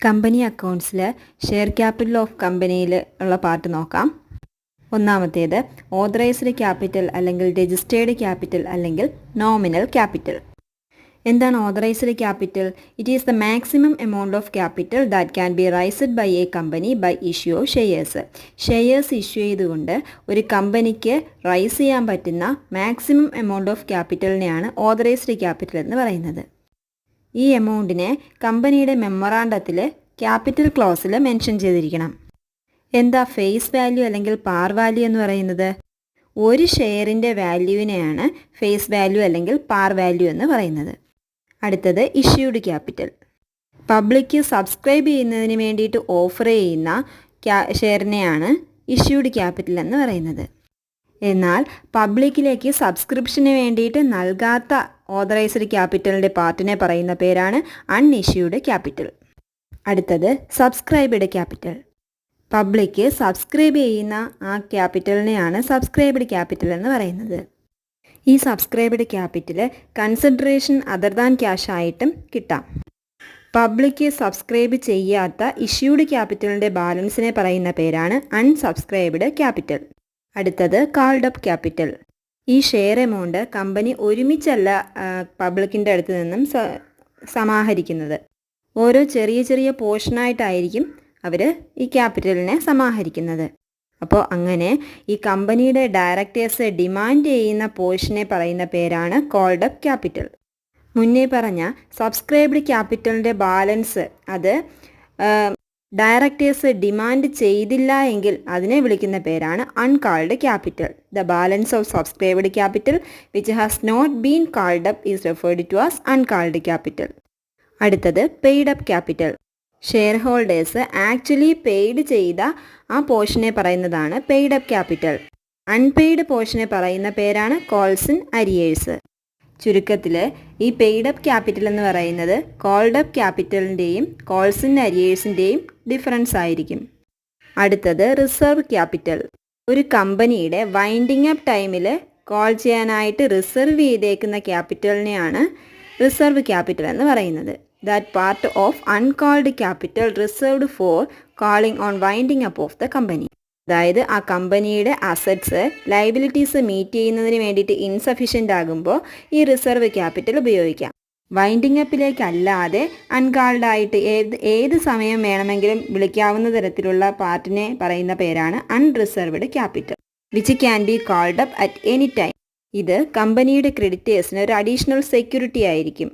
Company അക്കൗണ്ട്സിൽ share capital of കമ്പനിയിൽ ഉള്ള പാർട്ട് നോക്കാം. ഒന്നാമത്തേത് ഓതറൈസ്ഡ് ക്യാപിറ്റൽ അല്ലെങ്കിൽ രജിസ്റ്റേർഡ് ക്യാപിറ്റൽ അല്ലെങ്കിൽ നോമിനൽ ക്യാപിറ്റൽ. എന്താണ് authorised capital? It is the maximum amount of capital that can be raised by a company by issue of shares. Shares issue ചെയ്തുകൊണ്ട് ഒരു കമ്പനിക്ക് റൈസ് ചെയ്യാൻ പറ്റുന്ന മാക്സിമം എമൗണ്ട് ഓഫ് ക്യാപിറ്റലിനെയാണ് authorised capital എന്ന് പറയുന്നത്. ഈ എമൗണ്ടിനെ കമ്പനിയുടെ മെമ്മോറാണ്ടത്തിൽ ക്യാപിറ്റൽ ക്ലോസിൽ മെൻഷൻ ചെയ്തിരിക്കണം. എന്താ ഫേസ് വാല്യൂ അല്ലെങ്കിൽ പാർ വാല്യൂ എന്ന് പറയുന്നത്? ഒരു ഷെയറിൻ്റെ വാല്യൂവിനെയാണ് ഫേസ് വാല്യൂ അല്ലെങ്കിൽ പാർ വാല്യൂ എന്ന് പറയുന്നത്. അടുത്തത് ഇഷ്യൂഡ് ക്യാപിറ്റൽ. പബ്ലിക്ക് സബ്സ്ക്രൈബ് ചെയ്യുന്നതിന് വേണ്ടിയിട്ട് ഓഫർ ചെയ്യുന്ന ഷെയറിനെയാണ് ഇഷ്യൂഡ് ക്യാപിറ്റൽ എന്ന് പറയുന്നത്. എന്നാൽ പബ്ലിക്കിലേക്ക് സബ്സ്ക്രിപ്ഷന് വേണ്ടിയിട്ട് നൽകാത്ത ഓതറൈസ്ഡ് ക്യാപിറ്റലിൻ്റെ പാർട്ടിനെ പറയുന്ന പേരാണ് അൺഇഷ്യൂഡ് ക്യാപിറ്റൽ. അടുത്തത് സബ്സ്ക്രൈബ്ഡ് ക്യാപിറ്റൽ. പബ്ലിക്ക് സബ്സ്ക്രൈബ് ചെയ്യുന്ന ആ ക്യാപിറ്റലിനെയാണ് സബ്സ്ക്രൈബ്ഡ് ക്യാപിറ്റൽ എന്ന് പറയുന്നത്. ഈ subscribed capital consideration other than cash ആയിട്ടും കിട്ടാം. പബ്ലിക്ക് സബ്സ്ക്രൈബ് ചെയ്യാത്ത ഇഷ്യൂഡ് ക്യാപിറ്റലിൻ്റെ ബാലൻസിനെ പറയുന്ന പേരാണ് അൺസബ്സ്ക്രൈബ്ഡ് ക്യാപിറ്റൽ. അടുത്തത് കാൾഡ് അപ്പ് ക്യാപിറ്റൽ. ഈ ഷെയർ എമൗണ്ട് കമ്പനി ഒരുമിച്ചല്ല പബ്ലിക്കിൻ്റെ അടുത്ത് നിന്നും സമാഹരിക്കുന്നത്. ഓരോ ചെറിയ ചെറിയ പോർഷനായിട്ടായിരിക്കും അവർ ഈ ക്യാപിറ്റലിനെ സമാഹരിക്കുന്നത്. അപ്പോൾ അങ്ങനെ ഈ കമ്പനിയുടെ ഡയറക്ടേഴ്സ് ഡിമാൻഡ് ചെയ്യുന്ന പോർഷനെ പറയുന്ന പേരാണ് കോൾഡ് അപ്പ് ക്യാപിറ്റൽ. മുന്നേ പറഞ്ഞ സബ്സ്ക്രൈബ്ഡ് ക്യാപിറ്റലിൻ്റെ ബാലൻസ് അത് ഡയറക്ടേഴ്സ് ഡിമാൻഡ് ചെയ്തില്ല എങ്കിൽ അതിനെ വിളിക്കുന്ന പേരാണ് uncalled capital. The balance of subscribed capital which has not been called up is referred to as uncalled capital. അടുത്തത് paid up capital. Share holders actually paid ചെയ്ത ആ പോർഷനെ പറയുന്നതാണ് paid up capital. Unpaid portion പറയുന്ന പേരാണ് calls in arrears. ചുരുക്കത്തിൽ ഈ paid up capital എന്ന് പറയുന്നത് കോൾഡ് അപ്പ് ക്യാപിറ്റലിൻ്റെയും കോൾസ് ഇൻ അരിയേഴ്സിൻ്റെയും ഡിഫറൻസ് ആയിരിക്കും. അടുത്തത് റിസർവ് ക്യാപിറ്റൽ. ഒരു കമ്പനിയുടെ വൈൻഡിങ് അപ്പ് ടൈമിൽ കോൾ ചെയ്യാനായിട്ട് റിസർവ് ചെയ്തേക്കുന്ന ക്യാപിറ്റലിനെയാണ് റിസർവ് ക്യാപിറ്റൽ എന്ന് പറയുന്നത്. That part of uncalled capital reserved for calling on winding up of the company. അതായത് ആ കമ്പനിയുടെ അസറ്റ്സ് ലയബിലിറ്റീസ് മീറ്റ് ചെയ്യുന്നതിന് വേണ്ടിയിട്ട് ഇൻസഫിഷ്യൻ്റ് ആകുമ്പോൾ ഈ റിസർവ് ക്യാപിറ്റൽ ഉപയോഗിക്കാം. വൈൻഡിങ് അപ്പിലേക്കല്ലാതെ അൺകാൾഡായിട്ട് ഏത് സമയം വേണമെങ്കിലും വിളിക്കാവുന്ന തരത്തിലുള്ള പാർട്ടിനെ പറയുന്ന പേരാണ് unreserved capital which can be called up at any time. ഇത് കമ്പനിയുടെ ക്രെഡിറ്റേഴ്സിന് ഒരു അഡീഷണൽ സെക്യൂരിറ്റി ആയിരിക്കും.